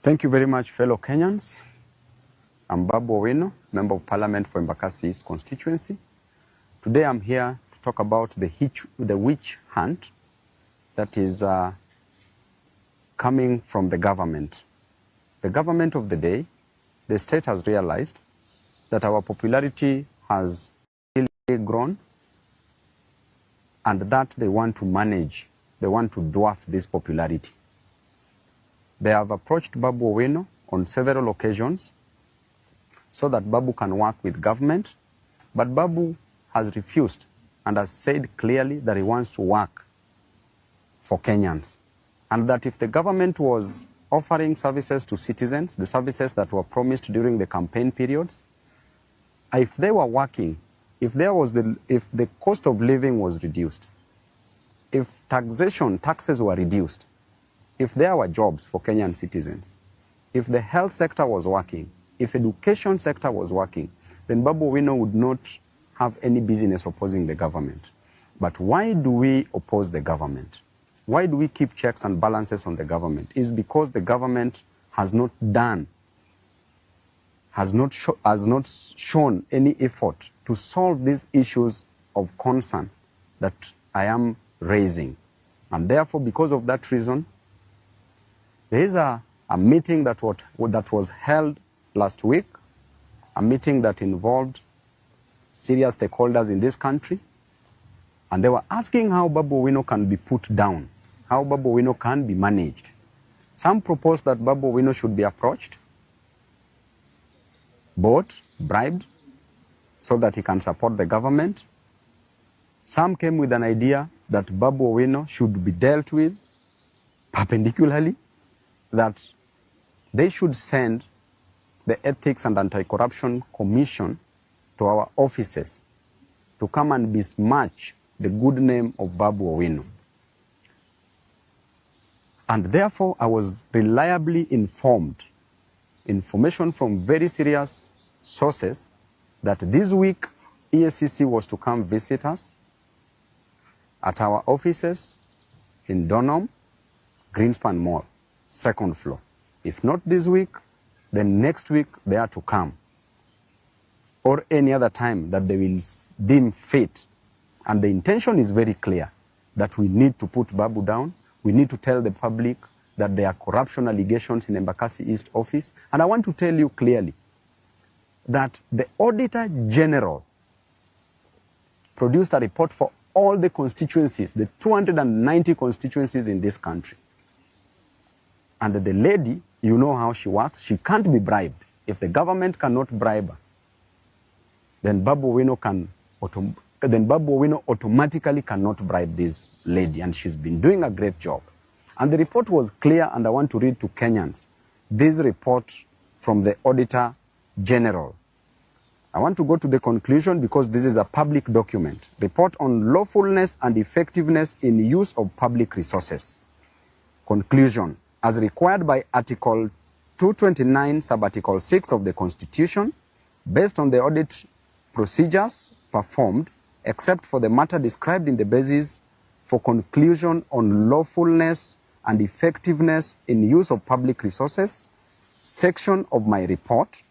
Thank you very much, fellow Kenyans. I'm Babu Owino, Member of Parliament for Embakasi East constituency. Today I'm here to talk about the witch hunt that is coming from the government. The government of the day, the state has realized that our popularity has really grown and that they want to manage, they want to dwarf this popularity. They have approached Babu Owino on several occasions so that Babu can work with government, but Babu has refused and has said clearly that he wants to work for Kenyans, and that if the government was offering services to citizens, the services that were promised during the campaign periods, if they were working, if the cost of living was reduced, if taxes were reduced, if there were jobs for Kenyan citizens, if the health sector was working, if education sector was working, then Babu Owino would not have any business opposing the government. But why do we oppose the government? Why do we keep checks and balances on the government? It's because the government has not shown any effort to solve these issues of concern that I am raising. And therefore, because of that reason, there is a meeting that was held last week, a meeting that involved serious stakeholders in this country, and they were asking how Babu Owino can be put down, how Babu Owino can be managed. Some proposed that Babu Owino should be approached, bought, bribed, so that he can support the government. Some came with an idea that Babu Owino should be dealt with perpendicularly, that they should send the Ethics and Anti-Corruption Commission to our offices to come and besmirch the good name of Babu Owino. And therefore, I was reliably informed, information from very serious sources, that this week EACC was to come visit us at our offices in Donholm, Greenspan Mall, second floor. If not this week, then next week they are to come, or any other time that they will deem fit. And the intention is very clear, that we need to put Babu down. We need to tell the public that there are corruption allegations in Embakasi East office. And I want to tell you clearly that the Auditor General produced a report for all the constituencies, the 290 constituencies in this country. And the lady, you know how she works, she can't be bribed. If the government cannot bribe her, then Babu Owino automatically cannot bribe this lady, and she's been doing a great job. And the report was clear, and I want to read to Kenyans this report from the Auditor General. I want to go to the conclusion because this is a public document. Report on lawfulness and effectiveness in use of public resources. Conclusion. As required by Article 229, Sub-Article 6 of the Constitution, based on the audit procedures performed, except for the matter described in the basis for conclusion on lawfulness and effectiveness in use of public resources, section of my report,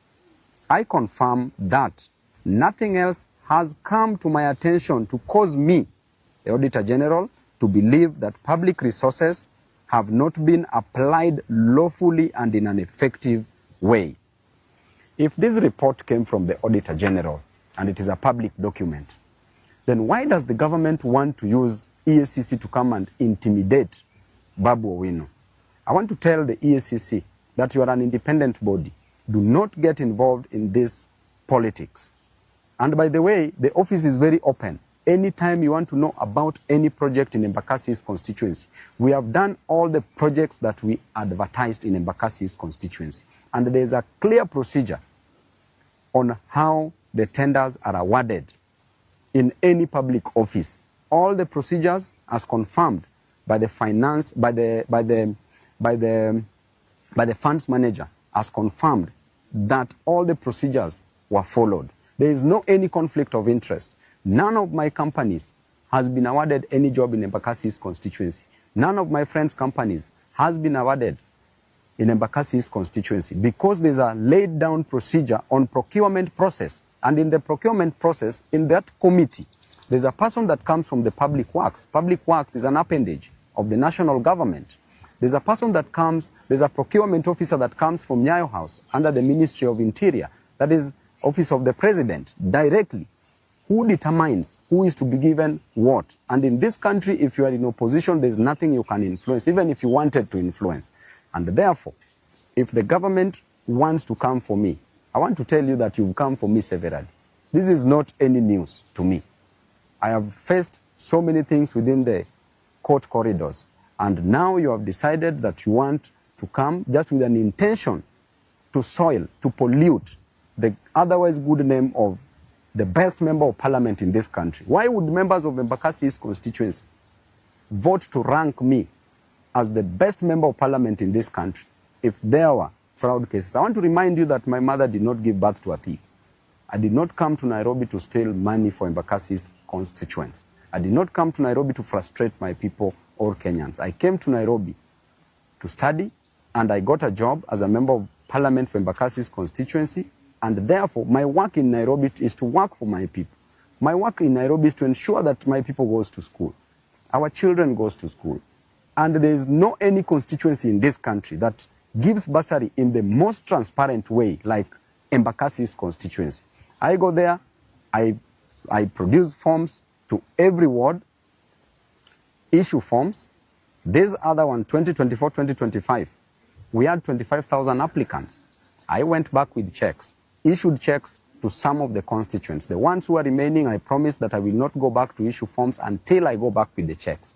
I confirm that nothing else has come to my attention to cause me, the Auditor General, to believe that public resources have not been applied lawfully and in an effective way. If this report came from the Auditor General and it is a public document, then why does the government want to use EACC to come and intimidate Babu Owino? I want to tell the EACC that you are an independent body. Do not get involved in this politics. And by the way, the office is very open. Anytime you want to know about any project in Embakasi's constituency, we have done all the projects that we advertised in Embakasi's constituency. And there is a clear procedure on how the tenders are awarded in any public office. All the procedures as confirmed by the funds manager, as confirmed that all the procedures were followed. There is no any conflict of interest. None of my companies has been awarded any job in Embakasi's constituency. None of my friends' companies has been awarded in Embakasi East constituency because there's a laid down procedure on procurement process. And in the procurement process, in that committee, there's a person that comes from the public works. Public works is an appendage of the national government. There's a person that comes, there's a procurement officer that comes from Nyayo House under the Ministry of Interior. That is Office of the President directly. Who determines who is to be given what? And in this country, if you are in opposition, there's nothing you can influence, even if you wanted to influence. And therefore, if the government wants to come for me, I want to tell you that you've come for me severally. This is not any news to me. I have faced so many things within the court corridors. And now you have decided that you want to come just with an intention to soil, to pollute the otherwise good name of the best member of parliament in this country. Why would members of Embakasi East constituency vote to rank me as the best member of parliament in this country if there were fraud cases? I want to remind you that my mother did not give birth to a thief. I did not come to Nairobi to steal money for Embakasi East constituents. I did not come to Nairobi to frustrate my people or Kenyans. I came to Nairobi to study, and I got a job as a member of parliament for Embakasi East constituency. And therefore, my work in Nairobi is to work for my people. My work in Nairobi is to ensure that my people goes to school. Our children goes to school. And there is no any constituency in this country that gives bursary in the most transparent way like Embakasi East constituency. I go there, I produce forms to every ward, issue forms. This other one, 2024, 2025, we had 25,000 applicants. I went back with checks, issued checks to some of the constituents. The ones who are remaining, I promised that I will not go back to issue forms until I go back with the checks.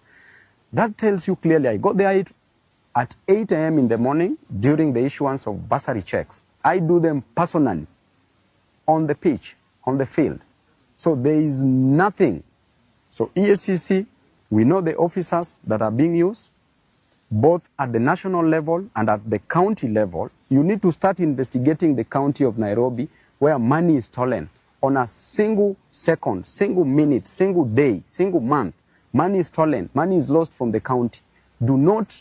That tells you clearly I got there at 8 a.m. in the morning during the issuance of bursary checks. I do them personally on the pitch, on the field. So there is nothing. So EACC, we know the officers that are being used, both at the national level and at the county level. You need to start investigating the county of Nairobi where money is stolen on a single second, single minute, single day, single month. Money is stolen, money is lost from the county. Do not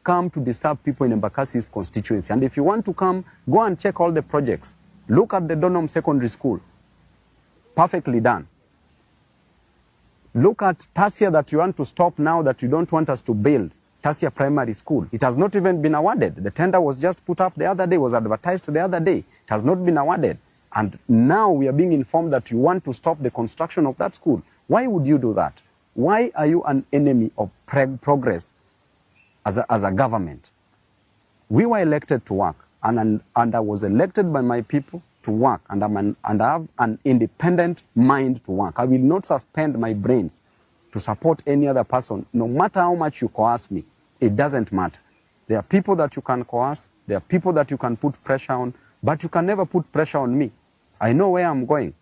come to disturb people in Embakasi East constituency. And if you want to come, go and check all the projects. Look at the Donholm Secondary School. Perfectly done. Look at Tasia that you want to stop now that you don't want us to build. Tasia Primary School. It has not even been awarded. The tender was just put up the other day, was advertised the other day. It has not been awarded. And now we are being informed that you want to stop the construction of that school. Why would you do that? Why are you an enemy of progress as a government? We were elected to work, and I was elected by my people to work, and I have an independent mind to work. I will not suspend my brains to support any other person, no matter how much you coerce me. It doesn't matter. There are people that you can coerce, there are people that you can put pressure on, but you can never put pressure on me. I know where I'm going,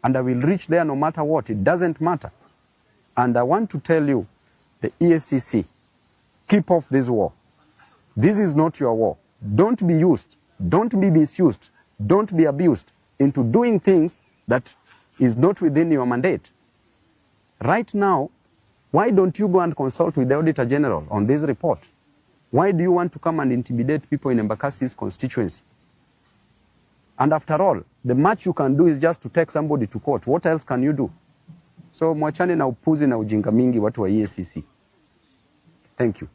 and I will reach there no matter what. It doesn't matter. And I want to tell you, the EACC, keep off this war. This is not your war. Don't be used, don't be misused, don't be abused into doing things that is not within your mandate. Right now, why don't you go and consult with the Auditor General on this report? Why do you want to come and intimidate people in Embakasi East constituency? And after all, the much you can do is just to take somebody to court. What else can you do? So mwachane na upuzi na ujinga mingi watu wa EACC. Thank you.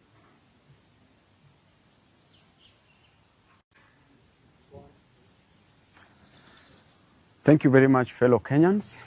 Thank you very much, fellow Kenyans.